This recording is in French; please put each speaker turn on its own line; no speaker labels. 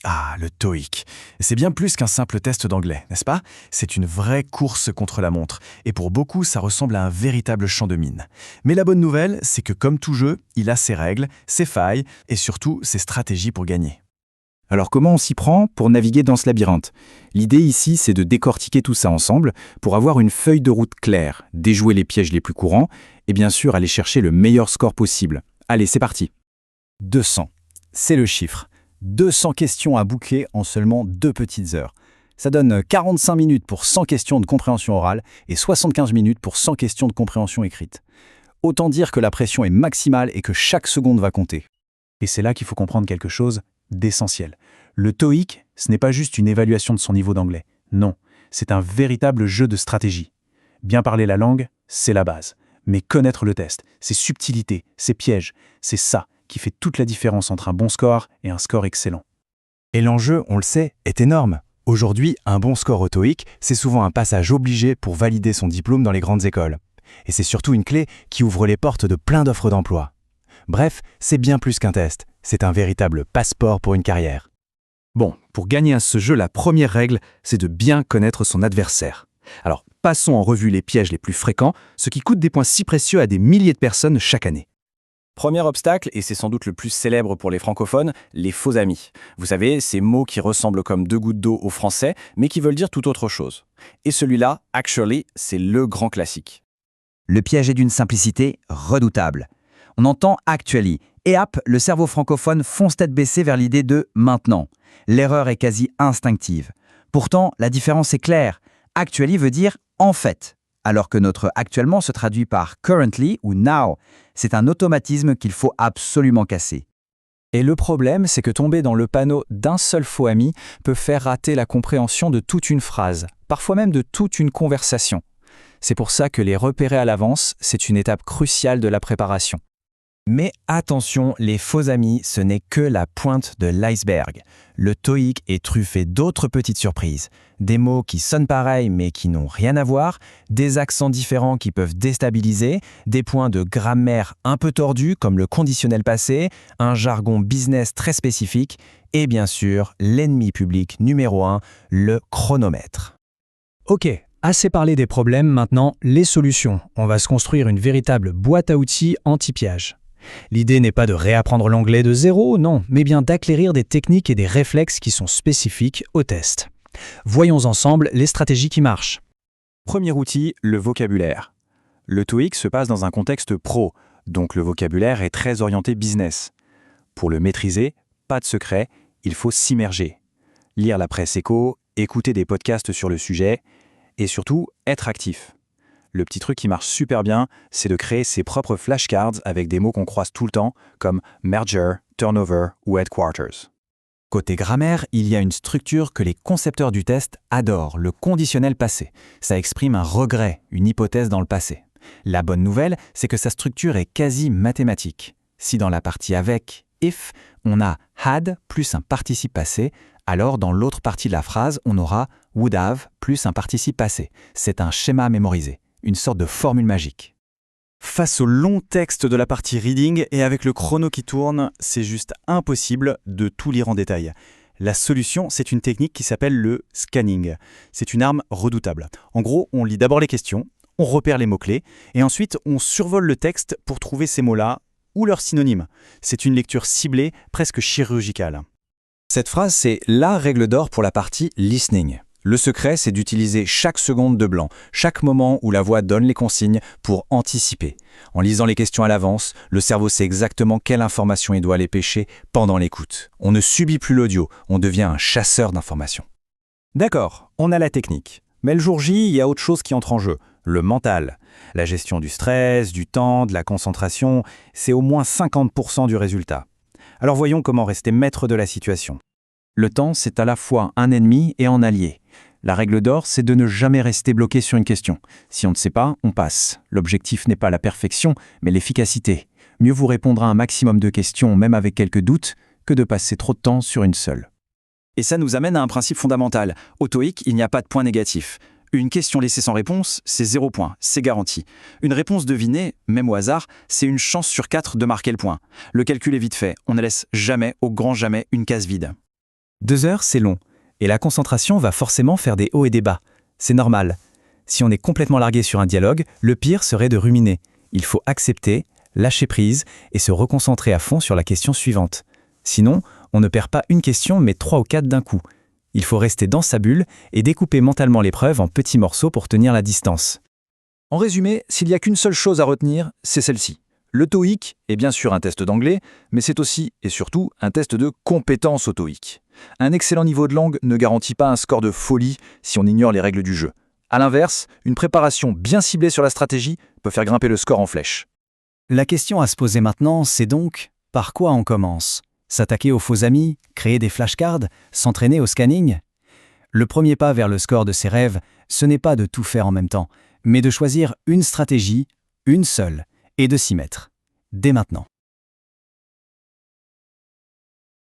Ah, le TOEIC. C'est bien plus qu'un simple test d'anglais, n'est-ce pas? C'est une vraie course contre la montre, et pour beaucoup, ça ressemble à un véritable champ de mine. Mais la bonne nouvelle, c'est que comme tout jeu, il a ses règles, ses failles, et surtout ses stratégies pour gagner.
Alors comment on s'y prend pour naviguer dans ce labyrinthe? L'idée ici, c'est de décortiquer tout ça ensemble pour avoir une feuille de route claire, déjouer les pièges les plus courants et bien sûr aller chercher le meilleur score possible. Allez, c'est parti.
200. C'est le chiffre. 200 questions à boucler en seulement 2 petites heures. Ça donne 45 minutes pour 100 questions de compréhension orale et 75 minutes pour 100 questions de compréhension écrite. Autant dire que la pression est maximale et que chaque seconde va compter.
Et c'est là qu'il faut comprendre quelque chose d'essentiel. Le TOEIC, ce n'est pas juste une évaluation de son niveau d'anglais. Non, c'est un véritable jeu de stratégie. Bien parler la langue, c'est la base. Mais connaître le test, ses subtilités, ses pièges, c'est ça qui fait toute la différence entre un bon score et un score excellent.
Et l'enjeu, on le sait, est énorme. Aujourd'hui, un bon score au TOEIC, c'est souvent un passage obligé pour valider son diplôme dans les grandes écoles. Et c'est surtout une clé qui ouvre les portes de plein d'offres d'emploi. Bref, c'est bien plus qu'un test, c'est un véritable passeport pour une carrière.
Bon, pour gagner à ce jeu, la première règle, c'est de bien connaître son adversaire. Alors, passons en revue les pièges les plus fréquents, ce qui coûte des points si précieux à des milliers de personnes chaque année.
Premier obstacle, et c'est sans doute le plus célèbre pour les francophones, les faux amis. Vous savez, ces mots qui ressemblent comme 2 gouttes d'eau au français, mais qui veulent dire tout autre chose. Et celui-là, actually, c'est le grand classique.
Le piège est d'une simplicité redoutable. On entend actually, et hop, le cerveau francophone fonce tête baissée vers l'idée de maintenant. L'erreur est quasi instinctive. Pourtant, la différence est claire. Actually veut dire en fait, alors que notre actuellement se traduit par currently ou now. C'est un automatisme qu'il faut absolument casser.
Et le problème, c'est que tomber dans le panneau d'un seul faux ami peut faire rater la compréhension de toute une phrase, parfois même de toute une conversation. C'est pour ça que les repérer à l'avance, c'est une étape cruciale de la préparation.
Mais attention, les faux amis, ce n'est que la pointe de l'iceberg. Le TOEIC est truffé d'autres petites surprises. Des mots qui sonnent pareils mais qui n'ont rien à voir, des accents différents qui peuvent déstabiliser, des points de grammaire un peu tordus comme le conditionnel passé, un jargon business très spécifique et bien sûr, l'ennemi public numéro 1, le chronomètre.
Ok, assez parlé des problèmes, maintenant les solutions. On va se construire une véritable boîte à outils anti-piège. L'idée n'est pas de réapprendre l'anglais de zéro, non, mais bien d'acquérir des techniques et des réflexes qui sont spécifiques au test. Voyons ensemble les stratégies qui marchent.
Premier outil, le vocabulaire. Le TOEIC se passe dans un contexte pro, donc le vocabulaire est très orienté business. Pour le maîtriser, pas de secret, il faut s'immerger. Lire la presse éco, écouter des podcasts sur le sujet, et surtout, être actif. Le petit truc qui marche super bien, c'est de créer ses propres flashcards avec des mots qu'on croise tout le temps, comme merger, turnover ou headquarters.
Côté grammaire, il y a une structure que les concepteurs du test adorent, le conditionnel passé. Ça exprime un regret, une hypothèse dans le passé. La bonne nouvelle, c'est que sa structure est quasi mathématique. Si dans la partie avec, if, on a had plus un participe passé, alors dans l'autre partie de la phrase, on aura would have plus un participe passé. C'est un schéma mémorisé, une sorte de formule magique.
Face au long texte de la partie reading et avec le chrono qui tourne, c'est juste impossible de tout lire en détail. La solution, c'est une technique qui s'appelle le scanning. C'est une arme redoutable. En gros, on lit d'abord les questions, on repère les mots-clés, et ensuite on survole le texte pour trouver ces mots-là ou leurs synonymes. C'est une lecture ciblée, presque chirurgicale.
Cette phrase, c'est la règle d'or pour la partie listening. Le secret, c'est d'utiliser chaque seconde de blanc, chaque moment où la voix donne les consignes pour anticiper. En lisant les questions à l'avance, le cerveau sait exactement quelle information il doit aller pêcher pendant l'écoute. On ne subit plus l'audio, on devient un chasseur d'informations. D'accord, on a la technique. Mais le jour J, il y a autre chose qui entre en jeu, le mental. La gestion du stress, du temps, de la concentration, c'est au moins 50% du résultat. Alors voyons comment rester maître de la situation. Le temps, c'est à la fois un ennemi et un allié. La règle d'or, c'est de ne jamais rester bloqué sur une question. Si on ne sait pas, on passe. L'objectif n'est pas la perfection, mais l'efficacité. Mieux vous répondre à un maximum de questions, même avec quelques doutes, que de passer trop de temps sur une seule.
Et ça nous amène à un principe fondamental. Au TOEIC, il n'y a pas de point négatif. Une question laissée sans réponse, c'est 0 point, c'est garanti. Une réponse devinée, même au hasard, c'est une chance sur 4 de marquer le point. Le calcul est vite fait, on ne laisse jamais, au grand jamais, une case vide.
2 heures, c'est long, et la concentration va forcément faire des hauts et des bas. C'est normal. Si on est complètement largué sur un dialogue, le pire serait de ruminer. Il faut accepter, lâcher prise et se reconcentrer à fond sur la question suivante. Sinon, on ne perd pas une question mais 3 ou 4 d'un coup. Il faut rester dans sa bulle et découper mentalement l'épreuve en petits morceaux pour tenir la distance.
En résumé, s'il n'y a qu'une seule chose à retenir, c'est celle-ci. Le TOEIC est bien sûr un test d'anglais, mais c'est aussi et surtout un test de compétence au TOEIC. Un excellent niveau de langue ne garantit pas un score de folie si on ignore les règles du jeu. A l'inverse, une préparation bien ciblée sur la stratégie peut faire grimper le score en flèche.
La question à se poser maintenant, c'est donc, par quoi on commence ? S'attaquer aux faux amis, créer des flashcards, s'entraîner au scanning ? Le premier pas vers le score de ses rêves, ce n'est pas de tout faire en même temps, mais de choisir une stratégie, une seule, et de s'y mettre. Dès maintenant.